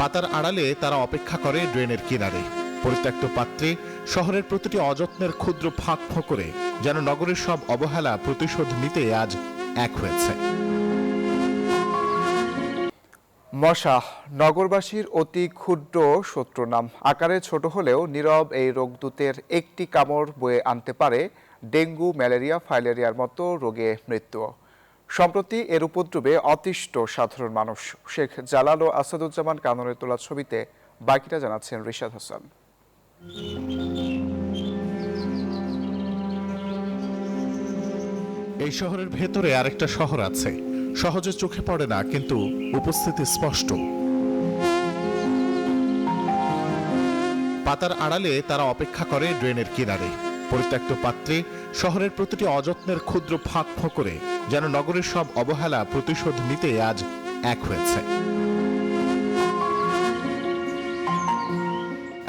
পাতার আড়ালে তারা অপেক্ষা করে ড্রেনের কিনারে। পরিত্যক্ত পাত্রে শহরের প্রতিটি অযত্নের ক্ষুদ্র ফাঁক ফোকরে যেন নগরের সব অবহেলা প্রতিশোধ নিতে আজ এক হয়েছে। মশা নগরবাসীর অতি ক্ষুদ্র শত্রু নাম। আকারে ছোট হলেও নীরব এই রোগদূতের একটি কামড় বয়ে আনতে পারে ডেঙ্গু, ম্যালেরিয়া, ফাইলেরিয়ার মতো রোগে মৃত্যু। সম্প্রতি এর উপদ্রবে অতিষ্ঠ সাধারণ মানুষ। শেখ জালাল ও আসাদুজ্জামান কাননের তোলা ছবিতে বাকিটা জানাচ্ছেন রিশাদ হাসান। এই শহরের ভেতরে আরেকটা শহর আছে, সহজে চোখে পড়ে না কিন্তু উপস্থিতি স্পষ্ট। পাতার আড়ালে তারা অপেক্ষা করে ড্রেনের কিনারে। পরিত্যক্ত পাত্রে শহরের প্রতিটি অযত্নের ক্ষুদ্র ফাঁক ফোকরে যেন নগরের সব অবহেলা প্রতিশোধ নিতে আজ এক হয়েছে।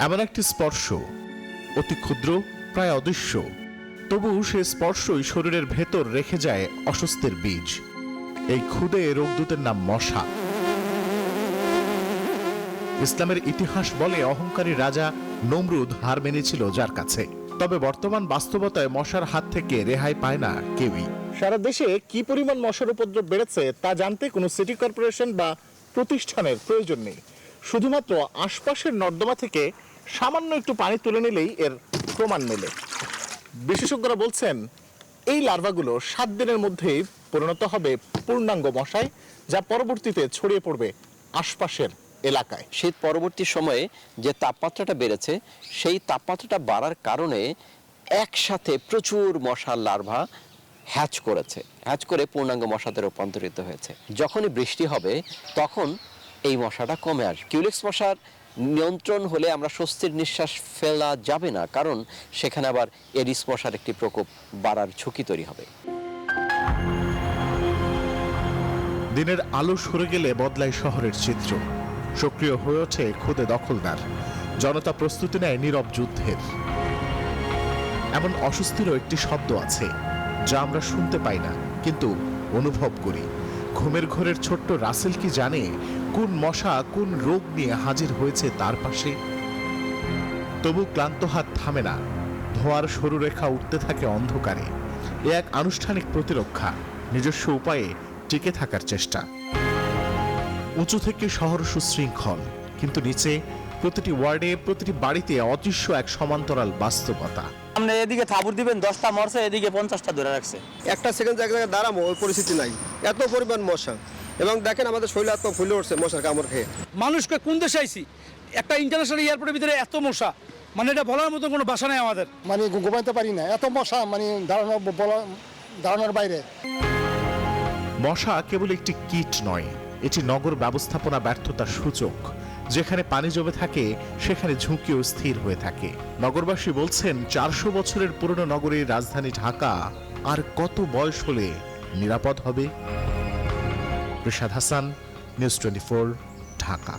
এমন একটি স্পর্শ, অতি ক্ষুদ্র, প্রায় অদৃশ্য, তবু সে স্পর্শই শরীরের ভেতর রেখে যায় অস্বস্তির বীজ। এই ক্ষুদে রোগদূতের নাম মশা। ইসলামের ইতিহাস বলে অহংকারী রাজা নমরুদ হার মেনেছিল যার কাছে। তবে বর্তমান বাস্তবতায় মশার হাত থেকে রেহাই পায় না কেউই। সারা দেশে কি পরিমাণ মশার উপদ্রব বেড়েছে তা জানতে কোনো সিটি কর্পোরেশন বা প্রতিষ্ঠানের প্রয়োজন নেই। শুধুমাত্র আশপাশের নর্দমা থেকে সামান্য একটু পানি তুলে নিলেই এর প্রমাণ মেলে। বিশেষজ্ঞরা বলছেন এই লার্ভাগুলো 7 দিনের মধ্যেই পরিণত হবে পূর্ণাঙ্গ মশায়, যা পরবর্তীতে ছড়িয়ে পড়বে আশপাশের এলাকায়। শীত পরবর্তী সময়ে যে তাপমাত্রাটা বেড়েছে, সেই তাপমাত্রাটা বাড়ার কারণে একসাথে প্রচুর মশার লার্ভা হ্যাচ করে পূর্ণাঙ্গ মশাতে রূপান্তরিত হয়েছে। যখনই বৃষ্টি হবে তখন এই মশাটা কমে আসবে। কিউলেক্স মশার নিয়ন্ত্রণ হলে আমরা স্বস্তির নিঃশ্বাস ফেলা যাবে না, কারণ সেখানে আবার এডিস মশার একটি প্রকোপ বাড়ার ঝুঁকি তৈরি হবে। দিনের আলো সরে গেলে বদলায় শহরের চিত্র। সক্রিয় হয়ে ওঠে খুদে দখলদার। জনতা প্রস্তুতি নেয় নীরব যুদ্ধের। এমন অস্বস্তিরও একটি শব্দ আছে যা আমরা শুনতে পাই না কিন্তু অনুভব করি। ঘুমের ঘোরের ছোট্ট রাসেল কি জানে কোন মশা কোন রোগ নিয়ে হাজির হয়েছে তার পাশে? তবু ক্লান্ত হাত থামে না। ধোয়ার সরু রেখা উঠতে থাকে অন্ধকারে। এ এক আনুষ্ঠানিক প্রতিরক্ষা, নিজস্ব উপায়ে টিকে থাকার চেষ্টা। উঁচু থেকে শহর সুশৃঙ্খল, কিন্তু নিচে প্রতিটি ওয়ার্ডে প্রতিটি বাড়িতে অদৃশ্য এক সমান্তরাল বাস্তবতা। আপনি এদিকে থাবুর দিবেন 10টা মরছে, এদিকে 50টা ধরে রাখছে। একটা সেকেন্ড এক জায়গায় দাঁড়াবো ওই পরিস্থিতি নাই, এত পরিমাণ মশা। এবং দেখেন আমাদের শরীর আত্মা ফুলে উঠছে মশার কামড় খেয়ে। মানুষকে কোন দেশে আইছি, একটা ইন্টারন্যাশনাল এয়ারপোর্টের ভিতরে এত মশা, মানে এটা বলার মতো কোনো ভাষা নেই আমাদের। মানে ঘুমাইতে পারি না, এত মশা, মানে দাঁড়ানোর বাইরে। মশা কেবল একটি কীট নয়, এটি নগর ব্যবস্থাপনা ব্যর্থতার সূচক। যেখানে পানি জমে থাকে সেখানে ঝুঁকিও স্থির হয়ে থাকে। নগরবাসী বলছেন 400 বছরের পুরনো নগরীর রাজধানী ঢাকা আর কত বয়স হলে নিরাপদ হবে? রিশাদ হাসান, নিউজ 24, ঢাকা।